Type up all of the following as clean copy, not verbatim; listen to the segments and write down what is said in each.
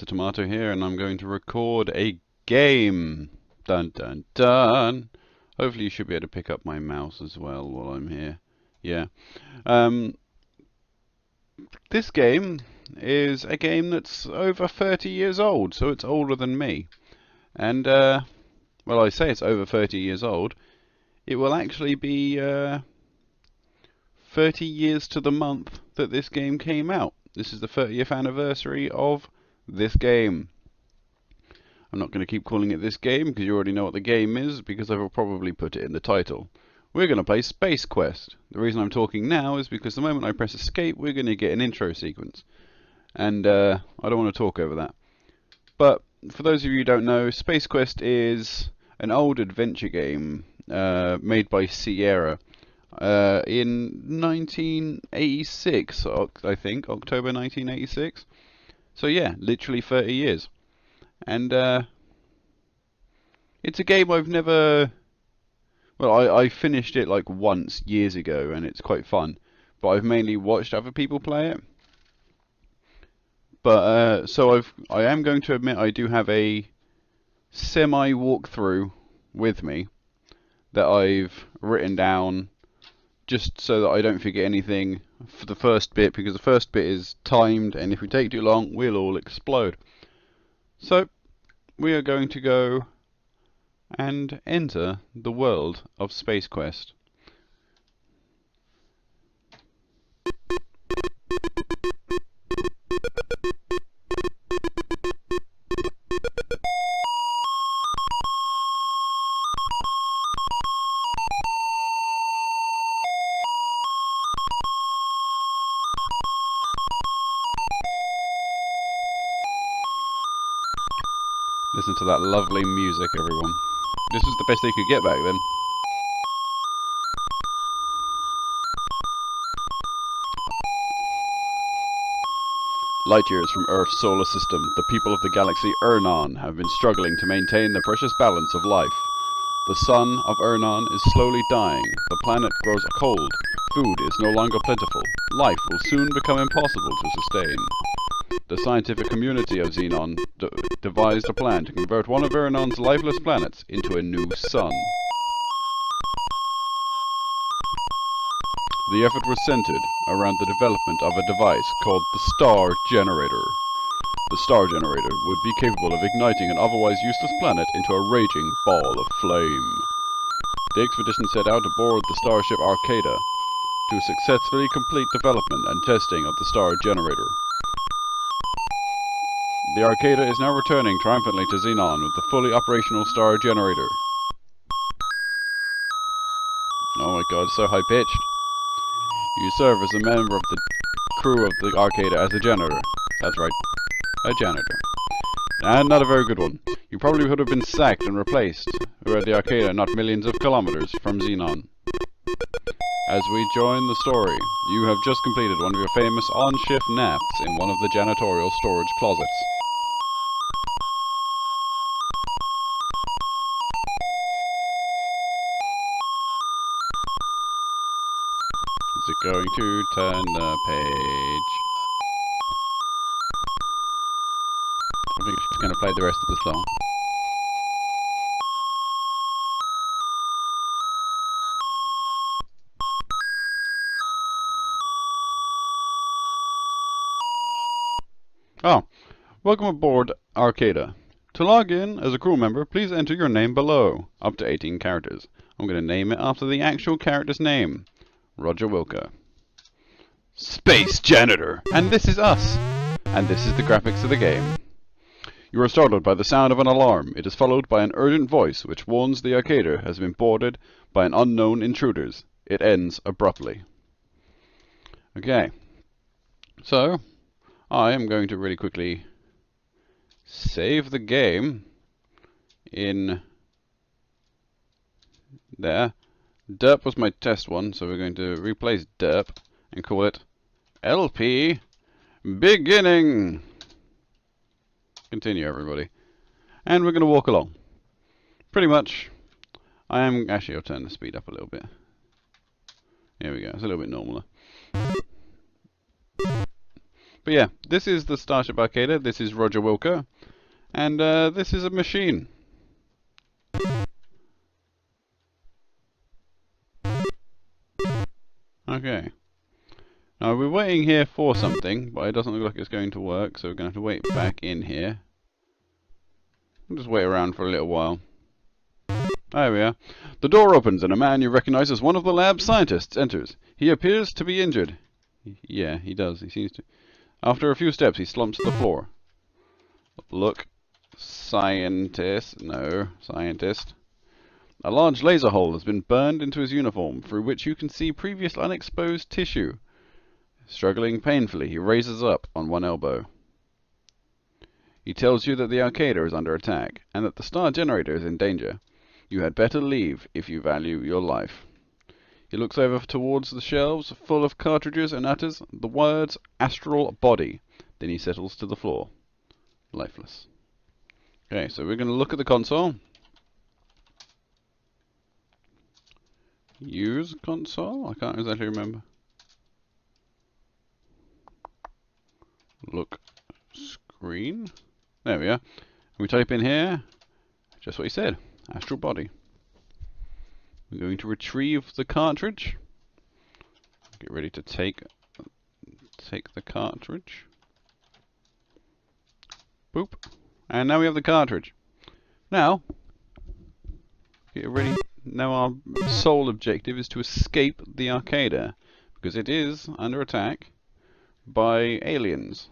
MrTimmato here, and I'm going to record a game. Dun dun dun. Hopefully you should be able to pick up my mouse as well while I'm here. Yeah. This game is a game that's over 30 years old, so it's older than me. And, well, I say it's over 30 years old. It will actually be 30 years to the month that this game came out. This is the 30th anniversary of this game. I'm not going to keep calling it this game because you already know what the game is, because I will probably put it in the title. We're going to play Space Quest. The reason I'm talking now is because the moment I press escape, we're going to get an intro sequence. And I don't want to talk over that. But for those of you who don't know, Space Quest is an old adventure game made by Sierra in 1986, I think, October 1986. So yeah, literally 30 years. And it's a game I've never... Well, I finished it like once years ago, and it's quite fun. But I've mainly watched other people play it. But so I am going to admit I do have a semi walkthrough with me that I've written down just so that I don't forget anything for the first bit, because the first bit is timed, and if we take too long, we'll all explode. So we are going to go and enter the world of Space Quest. Listen to that lovely music, everyone. This was the best they could get back then. Light years from Earth's solar system, the people of the galaxy Urnon have been struggling to maintain the precious balance of life. The sun of Urnon is slowly dying, the planet grows cold, food is no longer plentiful, life will soon become impossible to sustain. The scientific community of Xenon devised a plan to convert one of Urnon's lifeless planets into a new sun. The effort was centered around the development of a device called the Star Generator. The Star Generator would be capable of igniting an otherwise useless planet into a raging ball of flame. The expedition set out aboard the starship Arcata to successfully complete development and testing of the Star Generator. The Arcata is now returning triumphantly to Xenon with the fully operational Star Generator. Oh my god, so high-pitched. You serve as a member of the crew of the Arcata as a janitor. That's right, a janitor. And not a very good one. You probably would have been sacked and replaced were the Arcata not millions of kilometers from Xenon. As we join the story, you have just completed one of your famous on-shift naps in one of the janitorial storage closets. Is it going to turn the page? I think she's going to play the rest of the song. Oh, welcome aboard Arcata. To log in as a crew member, please enter your name below, up to 18 characters. I'm going to name it after the actual character's name. Roger Wilco. Space Janitor! And this is us! And this is the graphics of the game. You are startled by the sound of an alarm. It is followed by an urgent voice which warns the Arcata has been boarded by an unknown intruders. It ends abruptly. Okay. So, I am going to really quickly save the game in there. Derp was my test one, so we're going to replace derp and call it LP Beginning. Continue, everybody. And we're going to walk along. Pretty much, actually, I'll turn the speed up a little bit. Here we go, it's a little bit normaler. But yeah, this is the Starship Arcade. This is Roger Wilco. And this is a machine. Okay. Now we're waiting here for something, but it doesn't look like it's going to work, so we're going to have to wait back in here. We'll just wait around for a little while. There we are. The door opens and a man you recognize as one of the lab scientists enters. He appears to be injured. Yeah, he does. He seems to. After a few steps, he slumps to the floor. Look. Scientist. No, scientist. A large laser hole has been burned into his uniform, through which you can see previous unexposed tissue. Struggling painfully, he raises up on one elbow. He tells you that the arcade is under attack, and that the star generator is in danger. You had better leave if you value your life. He looks over towards the shelves full of cartridges and utters the words astral body. Then he settles to the floor, lifeless. Okay, so we're going to look at the console. Use console? I can't exactly remember. Look screen. There we are. We type in here just what he said. Astral body. We're going to retrieve the cartridge. Get ready to take the cartridge. Boop. And now we have the cartridge. Now, get ready. Now our sole objective is to escape the arcade, because it is under attack by aliens,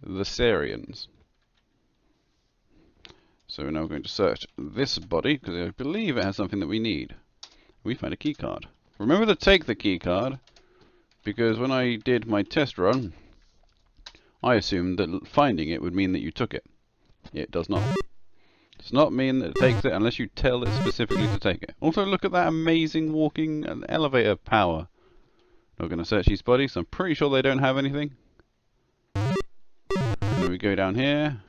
the Sarians. So we're now going to search this body, because I believe it has something that we need. We found a key card. Remember to take the key card, because when I did my test run, I assumed that finding it would mean that you took it. It does not. It does not mean that it takes it unless you tell it specifically to take it. Also, look at that amazing walking elevator power. Not going to search these bodies. I'm pretty sure they don't have anything. And then we go down here.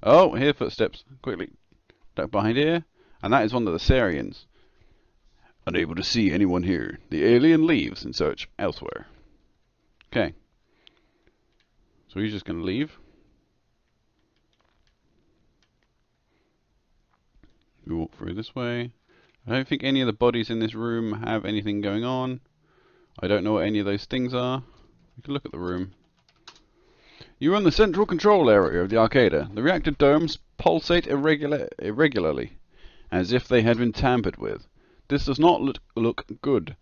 Oh, here, footsteps. Quickly. Duck behind here. And that is one of the Sarians. Unable to see anyone here. The alien leaves and search elsewhere. Okay. So he's just going to leave. We walk through this way. I don't think any of the bodies in this room have anything going on. I don't know what any of those things are. We can look at the room. You are in the central control area of the arcade. The reactor domes pulsate irregularly, as if they had been tampered with. This does not look good.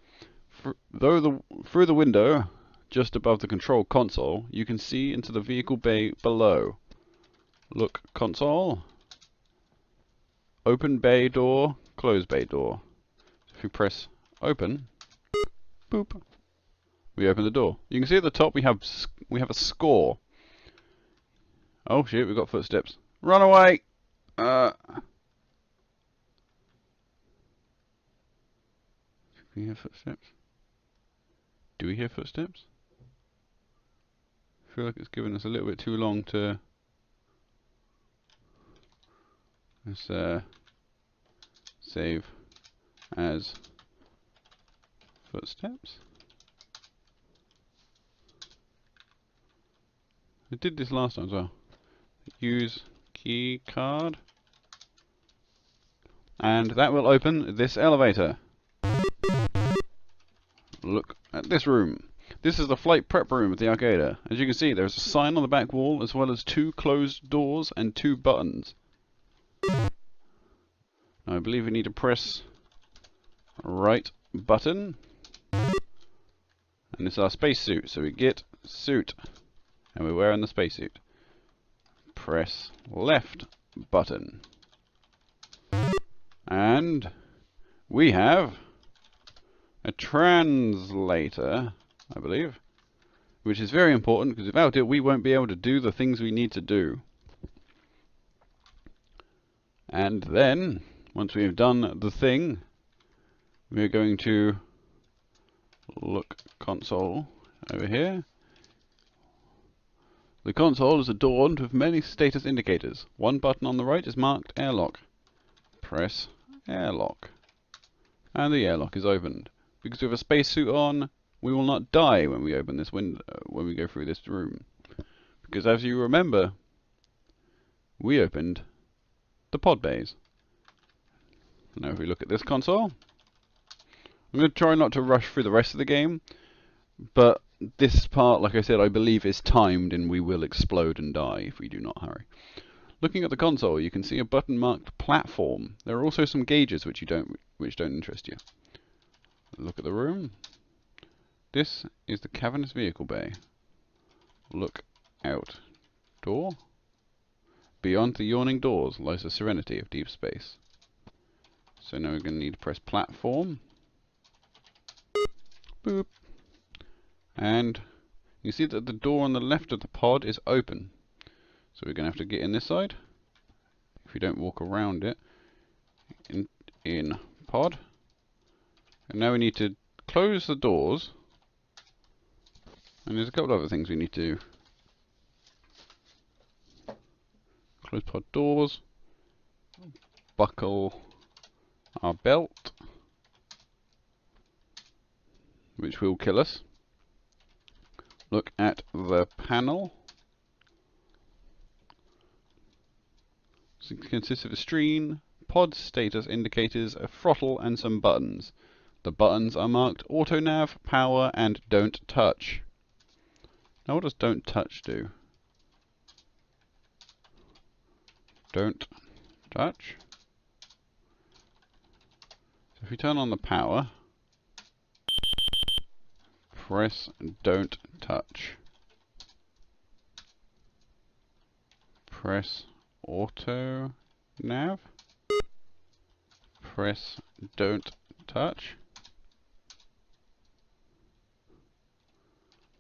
Through the window, just above the control console, you can see into the vehicle bay below. Look console. Open bay door, close bay door. If you press open, boop, we open the door. You can see at the top we have a score. Oh shit, we've got footsteps. Run away! Do we hear footsteps? Do we hear footsteps? I feel like it's given us a little bit too long to... Let's save as footsteps. I did this last time as well. Use key card. And that will open this elevator. Look at this room. This is the flight prep room of the arcade. As you can see, there's a sign on the back wall, as well as 2 closed doors and 2 buttons. Now I believe we need to press right button. And it's our spacesuit, so we get suit. And we're wearing the spacesuit. Press left button. And we have a translator, I believe, which is very important because without it we won't be able to do the things we need to do. And then, once we've done the thing, we're going to look console over here. The console is adorned with many status indicators. One button on the right is marked airlock. Press airlock. And the airlock is opened. Because we have a spacesuit on, we will not die when we open this window, when we go through this room. Because as you remember, we opened the pod bays. Now if we look at this console, I'm going to try not to rush through the rest of the game, but this part, like I said, I believe is timed and we will explode and die if we do not hurry. Looking at the console, you can see a button marked platform. There are also some gauges which don't interest you. Look at the room. This is the cavernous vehicle bay. Look out. Door. Beyond the yawning doors lies the serenity of deep space. So now we're going to need to press platform. Boop. And you see that the door on the left of the pod is open. So we're going to have to get in this side. If we don't walk around it. In pod. And now we need to close the doors. And there's a couple of other things we need to close pod doors. Buckle our belt, which will kill us. Look at the panel. It consists of a screen, pod status indicators, a throttle, and some buttons. The buttons are marked auto nav, power, and don't touch. Now what does don't touch do? Don't touch. So if we turn on the power, press don't touch. Press auto nav. Press don't touch.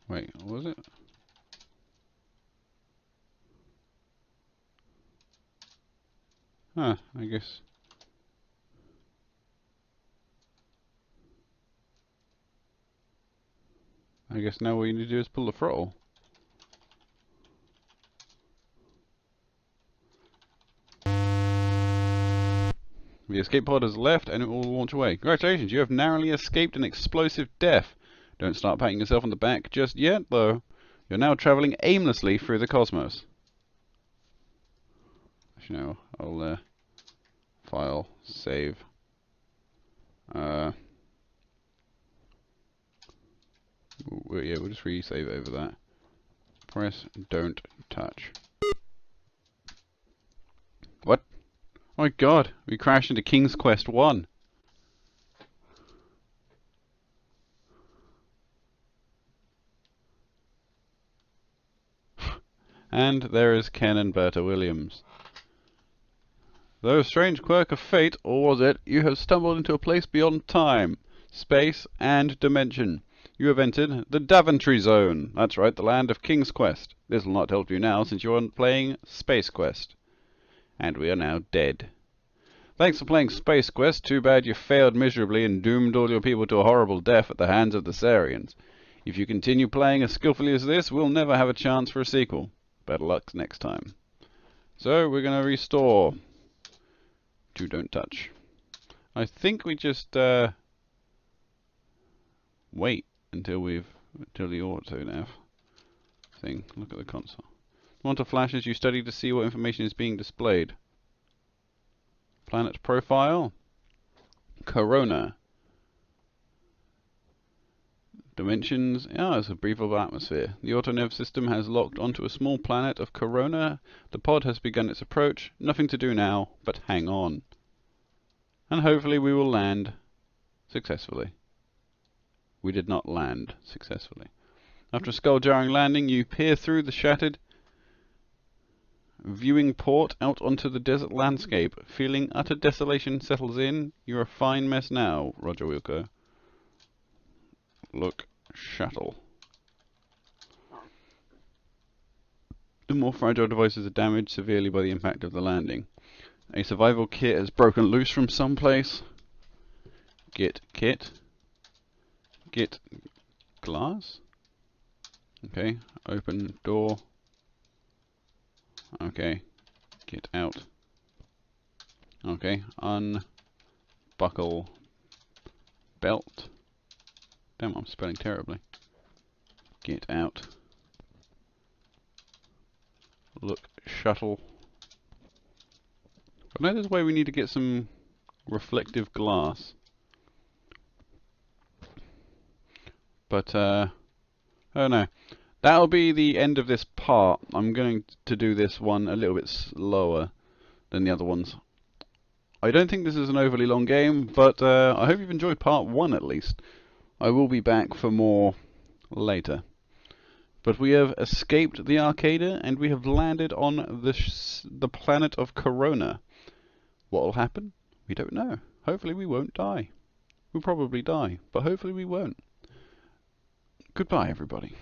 Wait, what was it? Huh, I guess. Now what you need to do is pull the throttle. The escape pod has left and it will launch away. Congratulations, you have narrowly escaped an explosive death. Don't start patting yourself on the back just yet, though. You're now traveling aimlessly through the cosmos. Actually, no, I'll file, save. Yeah, we'll just re-save over that. Press don't touch. What? Oh my god, we crashed into King's Quest 1. And there is Ken and Berta Williams. Though a strange quirk of fate, or was it, you have stumbled into a place beyond time, space, and dimension. You have entered the Daventry Zone. That's right, the land of King's Quest. This will not help you now, since you are playing Space Quest. And we are now dead. Thanks for playing Space Quest. Too bad you failed miserably and doomed all your people to a horrible death at the hands of the Sarians. If you continue playing as skillfully as this, we'll never have a chance for a sequel. Better luck next time. So, we're going to restore to don't touch. I think we just wait until the auto nav thing. Look at the console. Want to flash as you study to see what information is being displayed. Planet profile. Corona. Dimensions. It's a breathable atmosphere. The autonav system has locked onto a small planet of Corona. The pod has begun its approach. Nothing to do now, but hang on. And hopefully we will land successfully. We did not land successfully. After a skull-jarring landing, you peer through the shattered viewing port out onto the desert landscape. Feeling utter desolation settles in. You're a fine mess now, Roger Wilco. Look, shuttle. The more fragile devices are damaged severely by the impact of the landing. A survival kit has broken loose from someplace. Get kit. Get glass. Okay, open door. Okay, get out. Okay, unbuckle belt. Damn, I'm spelling terribly. Get out. Look, shuttle. I know there's a way we need to get some reflective glass. But, oh no. That'll be the end of this part. I'm going to do this one a little bit slower than the other ones. I don't think this is an overly long game, but I hope you've enjoyed part 1 at least. I will be back for more later. But we have escaped the Arcadia and we have landed on the planet of Corona. What will happen? We don't know. Hopefully we won't die. We'll probably die, but hopefully we won't. Goodbye, everybody.